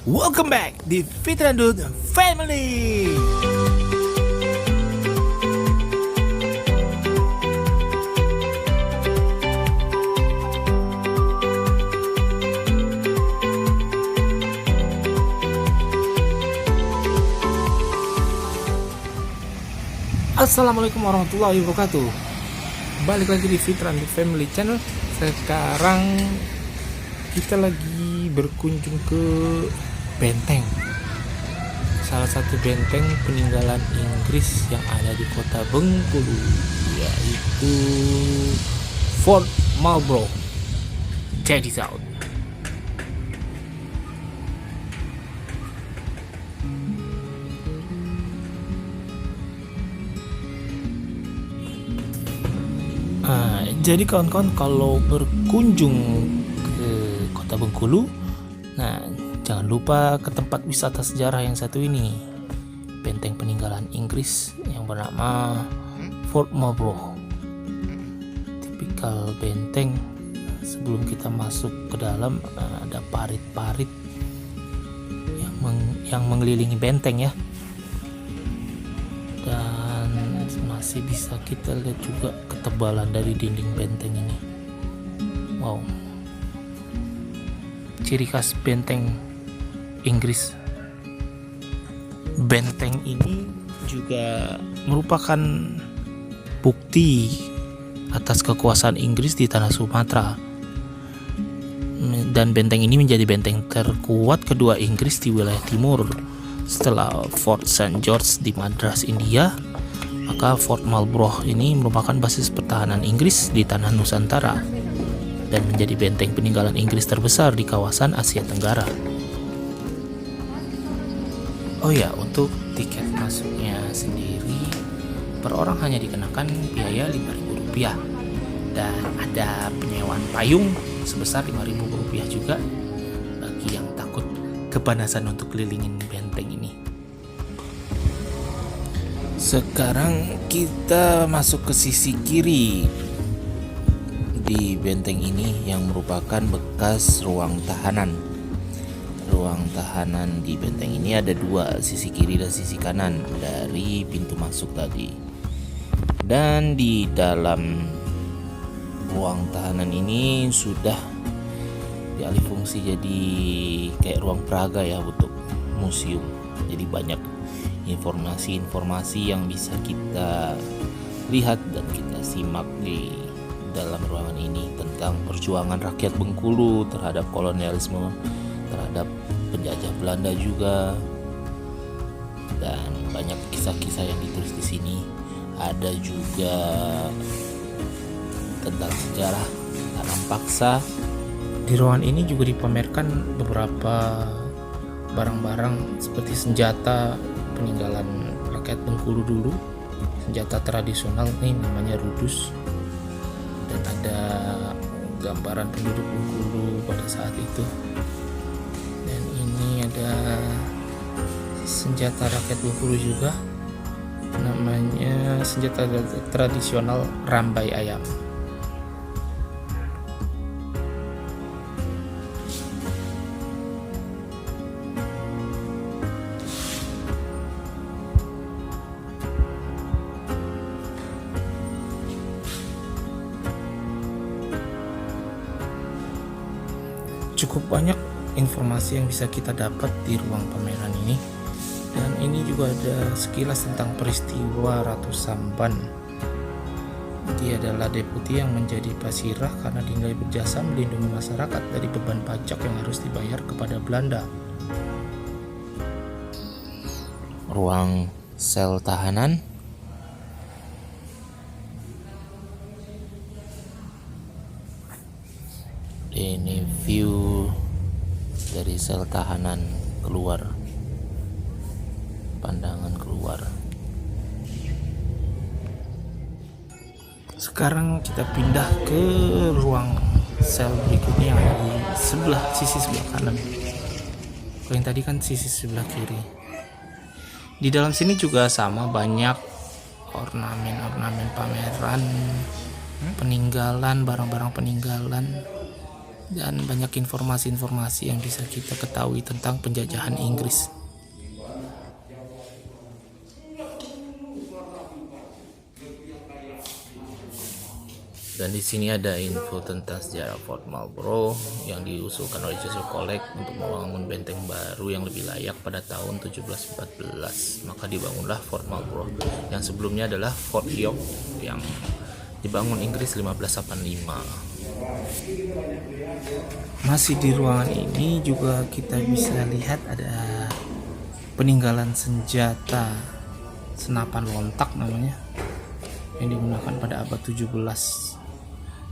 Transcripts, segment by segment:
Welcome back di Fitrandut Family. Assalamualaikum warahmatullahi wabarakatuh. Balik lagi di Fitrandut Family Channel. Sekarang kita lagi berkunjung ke benteng, salah satu benteng peninggalan Inggris yang ada di kota Bengkulu, yaitu Fort Marlborough. Check this out. Jadi kawan-kawan, kalau berkunjung ke kota Bengkulu, nah jangan lupa ke tempat wisata sejarah yang satu ini, benteng peninggalan Inggris yang bernama Fort Marlborough. Tipikal benteng. Sebelum kita masuk ke dalam, ada parit-parit yang mengelilingi benteng ya, dan masih bisa kita lihat juga ketebalan dari dinding benteng ini. Wow, ciri khas benteng Inggris. Benteng ini juga merupakan bukti atas kekuasaan Inggris di tanah Sumatera, dan benteng ini menjadi benteng terkuat kedua Inggris di wilayah timur setelah Fort St. George di Madras, India. Maka Fort Marlborough ini merupakan basis pertahanan Inggris di tanah Nusantara dan menjadi benteng peninggalan Inggris terbesar di kawasan Asia Tenggara. Oh ya, untuk tiket masuknya sendiri per orang hanya dikenakan biaya Rp5.000, dan ada penyewaan payung sebesar Rp5.000 juga bagi yang takut kepanasan untuk kelilingin benteng ini. Sekarang kita masuk ke sisi kiri di benteng ini yang merupakan bekas ruang tahanan. Ruang tahanan di benteng ini ada dua, sisi kiri dan sisi kanan dari pintu masuk tadi. Dan di dalam ruang tahanan ini sudah dialih fungsi jadi kayak ruang peraga ya, untuk museum. Jadi banyak informasi-informasi yang bisa kita lihat dan kita simak di dalam ruangan ini tentang perjuangan rakyat Bengkulu terhadap kolonialisme, terhadap penjajah Belanda juga, dan banyak kisah-kisah yang ditulis di sini. Ada juga tentang sejarah tanam paksa. Di ruangan ini juga dipamerkan beberapa barang-barang seperti senjata peninggalan rakyat Bengkulu dulu, senjata tradisional nih namanya rudus, dan ada gambaran penduduk Bengkulu pada saat itu. Dan ini ada senjata rakyat Bengkulu juga, namanya senjata tradisional rambai ayam. Cukup banyak informasi yang bisa kita dapat di ruang pameran ini, dan ini juga ada sekilas tentang peristiwa Ratu Samban. Dia adalah deputi yang menjadi pasirah karena dinilai berjasa melindungi masyarakat dari beban pajak yang harus dibayar kepada Belanda. Ruang sel tahanan. Ini view dari sel tahanan keluar, pandangan keluar. Sekarang kita pindah ke ruang sel berikutnya yang ada di sisi sebelah kanan. Kalau yang tadi kan sisi sebelah kiri. Di dalam sini juga sama, banyak ornamen-ornamen pameran peninggalan, barang-barang peninggalan dan banyak informasi-informasi yang bisa kita ketahui tentang penjajahan Inggris. Dan di sini ada info tentang sejarah Fort Marlborough yang diusulkan oleh Joseph Collect untuk membangun benteng baru yang lebih layak pada tahun 1714. Maka dibangunlah Fort Marlborough yang sebelumnya adalah Fort York yang dibangun Inggris 1585. Masih di ruangan ini juga kita bisa lihat ada peninggalan senjata senapan lontak namanya yang digunakan pada abad 17.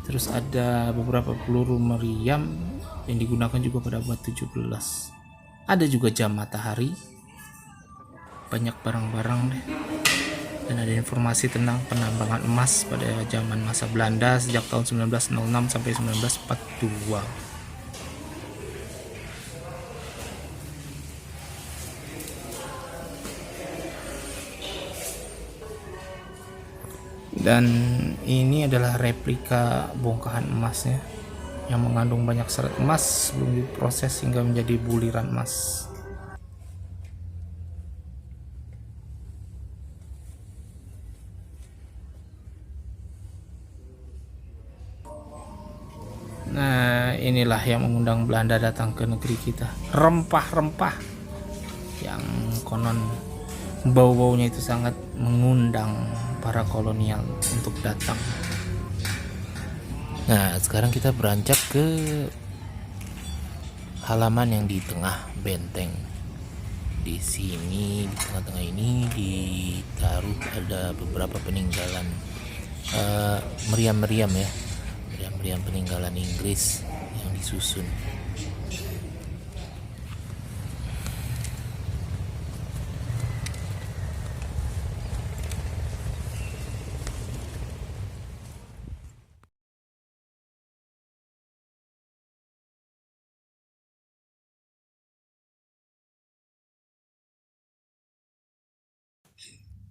Terus ada beberapa peluru meriam yang digunakan juga pada abad 17. Ada juga jam matahari. Banyak barang-barang deh. Dan ada informasi tentang penambangan emas pada zaman masa Belanda sejak tahun 1906 sampai 1942. Dan ini adalah replika bongkahan emasnya yang mengandung banyak serat emas sebelum diproses hingga menjadi buliran emas. Nah, inilah yang mengundang Belanda datang ke negeri kita. Rempah-rempah yang konon bau-baunya itu sangat mengundang para kolonial untuk datang. Nah, sekarang kita beranjak ke halaman yang di tengah benteng. Di sini, di tengah-tengah ini ditaruh ada beberapa peninggalan meriam-meriam ya, meriam-meriam peninggalan Inggris yang disusun.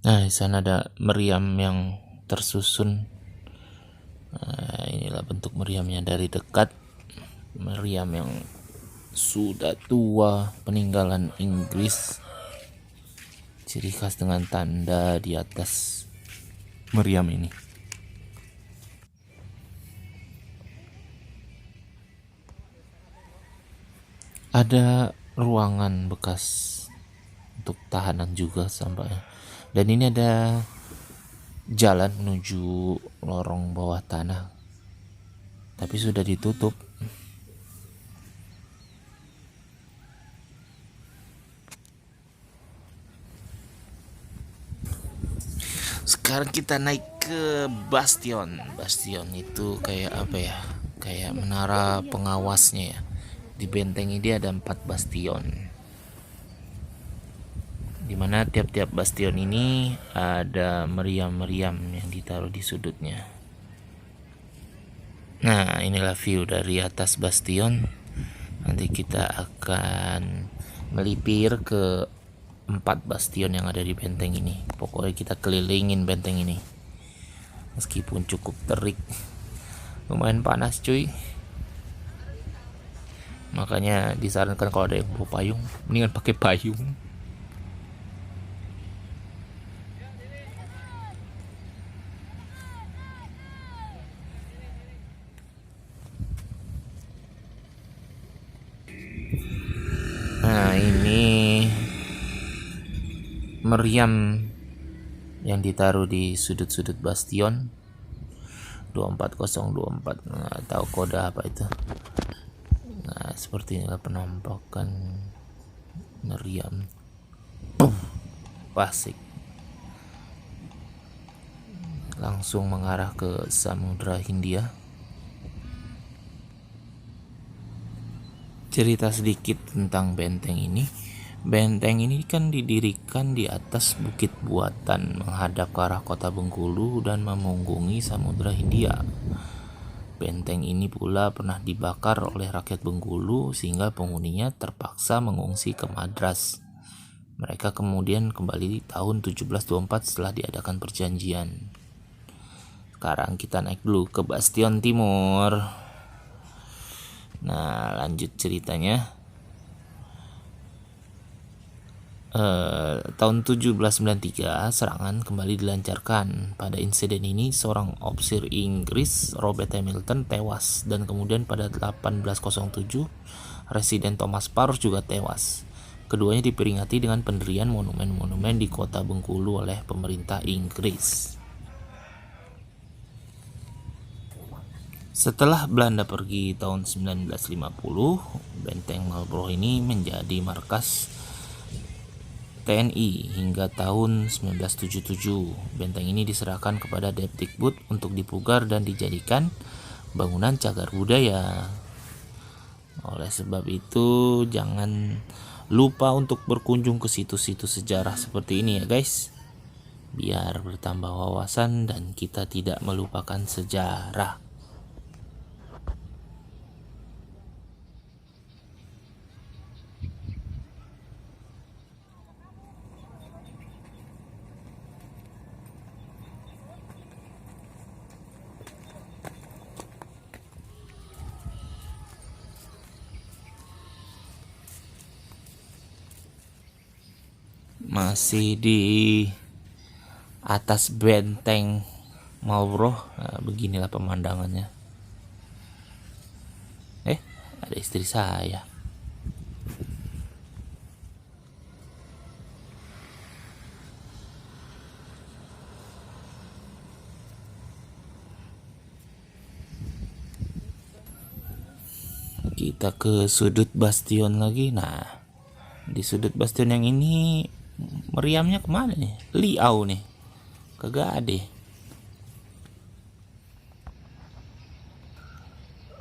Nah, di sana ada meriam yang tersusun. Nah, inilah bentuk meriamnya dari dekat. Meriam yang sudah tua, peninggalan Inggris. Ciri khas dengan tanda di atas meriam ini. Ada ruangan bekas untuk tahanan juga sampai. Dan ini ada jalan menuju lorong bawah tanah, tapi sudah ditutup. Sekarang kita naik ke bastion. Bastion itu kayak apa ya? Kayak menara pengawasnya ya. Di benteng ini ada 4 bastion, dimana tiap-tiap bastion ini ada meriam-meriam yang ditaruh di sudutnya. Nah, inilah view dari atas bastion. Nanti kita akan melipir ke 4 bastion yang ada di benteng ini. Pokoknya kita kelilingin benteng ini. Meskipun cukup terik, lumayan panas cuy. Makanya disarankan kalau ada yang bawa payung, mendingan pakai payung. Nah, ini meriam yang ditaruh di sudut-sudut bastion 24024. Nggak tahu kode apa itu. Nah, seperti inilah penampakan meriam. Pasik langsung mengarah ke Samudra Hindia. Cerita sedikit tentang benteng ini. Benteng ini kan didirikan di atas bukit buatan menghadap ke arah kota Bengkulu dan memunggungi Samudra Hindia. Benteng ini pula pernah dibakar oleh rakyat Bengkulu sehingga penghuninya terpaksa mengungsi ke Madras. Mereka kemudian kembali di tahun 1724 setelah diadakan perjanjian. Sekarang kita naik dulu ke Bastion Timur. Nah, lanjut ceritanya. Tahun 1793 serangan kembali dilancarkan. Pada insiden ini seorang ofisir Inggris, Robert Hamilton, tewas, dan kemudian pada 1807 Residen Thomas Parr juga tewas. Keduanya diperingati dengan pendirian monumen-monumen di kota Bengkulu oleh pemerintah Inggris. Setelah Belanda pergi tahun 1950, Benteng Marlborough ini menjadi markas TNI hingga tahun 1977. Benteng ini diserahkan kepada Depdikbud untuk dipugar dan dijadikan bangunan cagar budaya. Oleh sebab itu, jangan lupa untuk berkunjung ke situs-situs sejarah seperti ini ya guys, biar bertambah wawasan dan kita tidak melupakan sejarah. Masih di atas benteng Marlborough. Nah, beginilah pemandangannya. Ada istri saya. Kita ke sudut bastion lagi. Nah, di sudut bastion yang ini meriamnya kemana nih? Liau nih, kagak ada.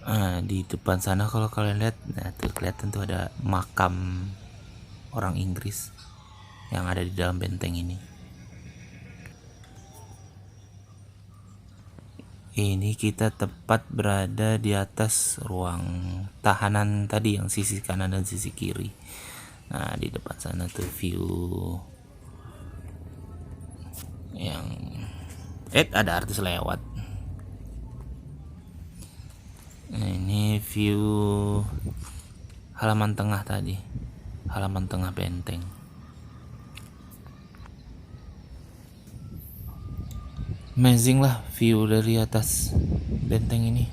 Nah, di depan sana kalau kalian lihat, nah tuh kelihatan tuh ada makam orang Inggris yang ada di dalam benteng ini. Ini kita tepat berada di atas ruang tahanan tadi yang sisi kanan dan sisi kiri. Nah, di depan sana tuh view yang ada artis lewat. Nah, ini view halaman tengah tadi, halaman tengah benteng. Amazing lah view dari atas benteng ini.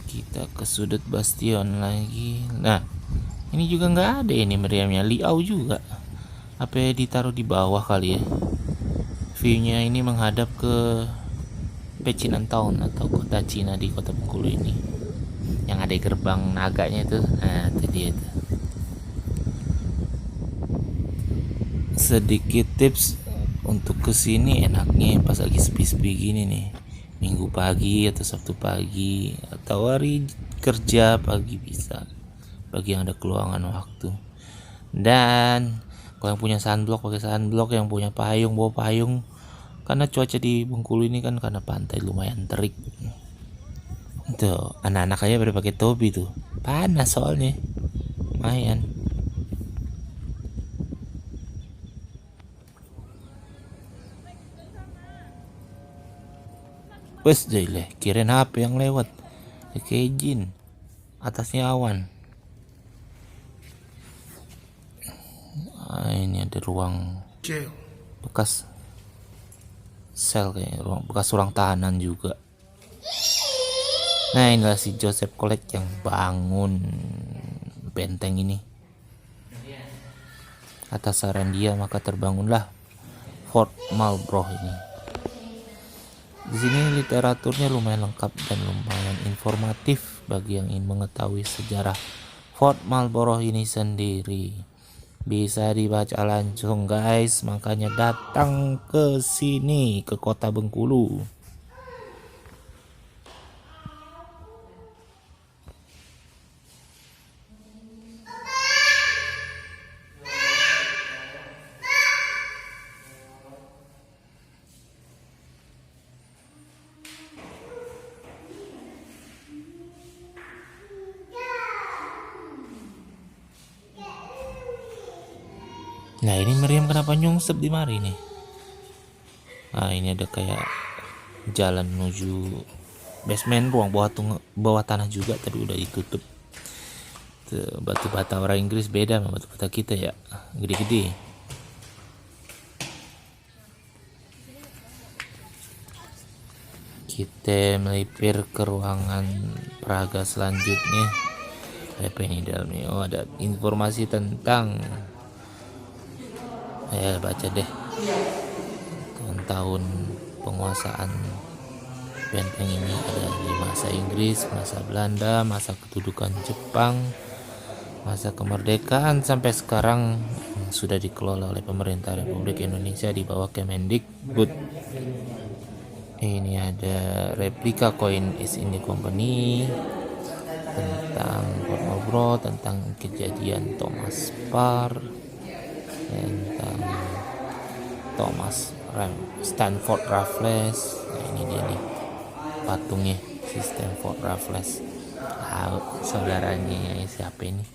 Kita ke sudut bastion lagi. Nah, ini juga nggak ada ini meriamnya. Liau juga. Apa ditaruh di bawah kali ya? Viewnya ini menghadap ke Pecinan Town atau kota Cina di kota Bengkulu ini. Yang ada gerbang naganya itu. Nah, itu dia itu. Sedikit tips untuk kesini enaknya pas lagi sepi-sepi gini nih, Minggu pagi atau Sabtu pagi atau hari kerja pagi bisa, bagi yang ada keluangan waktu. Dan kalau yang punya sunblock pakai sunblock, yang punya payung bawa payung, karena cuaca di Bengkulu ini kan karena pantai lumayan terik. Tuh anak-anak aja pada pakai topi tuh, panas soalnya lumayan. Wes deh, kirain HP yang lewat. Kayak jin. Atasnya awan. Nah, ini ada ruang bekas sel, kayak ruang bekas ruang tahanan juga. Nah, inilah si Joseph Collet yang bangun benteng ini. Atas saran dia maka terbangunlah Fort Marlborough ini. Di sini literaturnya lumayan lengkap dan lumayan informatif bagi yang ingin mengetahui sejarah Fort Marlborough ini sendiri. Bisa dibaca langsung guys, makanya datang ke sini, ke kota Bengkulu. Nah, ini meriam kenapa nyungsep di mari nih? Nah, ini ada kayak jalan menuju basement, ruang bawah tanah juga, tapi udah ditutup. Tuh, batu bata orang Inggris beda sama batu bata kita ya, gede-gede. Kita melipir ke ruangan peraga selanjutnya. Apa ini dalamnya? Oh, ada informasi tentang, baca deh, tahun-tahun penguasaan benteng ini. Ada di masa Inggris, masa Belanda, masa kedudukan Jepang, masa kemerdekaan sampai sekarang sudah dikelola oleh pemerintah Republik Indonesia di bawah Kemendikbud. Ini ada replika koin East India Company, tentang Fort Marlborough, tentang kejadian Thomas Parr, tentang Stanford Raffles. Nah, ini dia nih patungnya, si Stanford Raffles. Saudaranya siapa ini?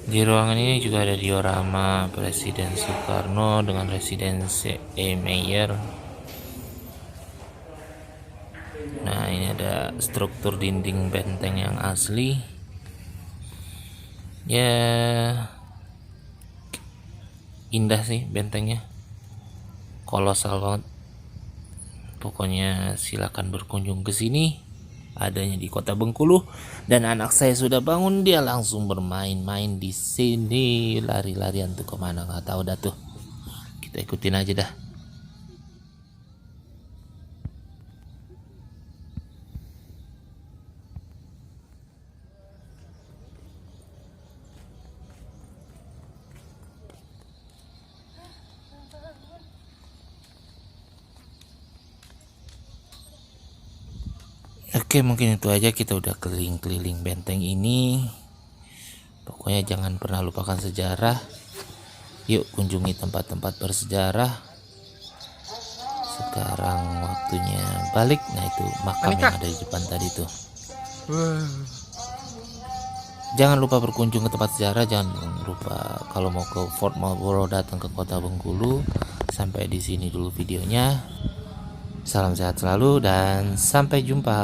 Di ruangan ini juga ada diorama Presiden Soekarno dengan Residen C.E. Mayer. Nah, ini ada struktur dinding benteng yang asli. Ya, indah sih bentengnya, kolosal banget. Pokoknya silakan berkunjung ke sini. Adanya di Kota Bengkulu, dan anak saya sudah bangun, dia langsung bermain-main di sini, lari-larian tuh kemana nggak tahu dah tuh. Kita ikutin aja dah. Oke, mungkin itu aja, kita udah keliling-keliling benteng ini. Pokoknya jangan pernah lupakan sejarah. Yuk kunjungi tempat-tempat bersejarah. Sekarang waktunya balik. Nah, itu makam yang ada di depan tadi tuh. Jangan lupa berkunjung ke tempat sejarah. Jangan lupa kalau mau ke Fort Marlborough datang ke Kota Bengkulu. Sampai di sini dulu videonya. Salam sehat selalu dan sampai jumpa.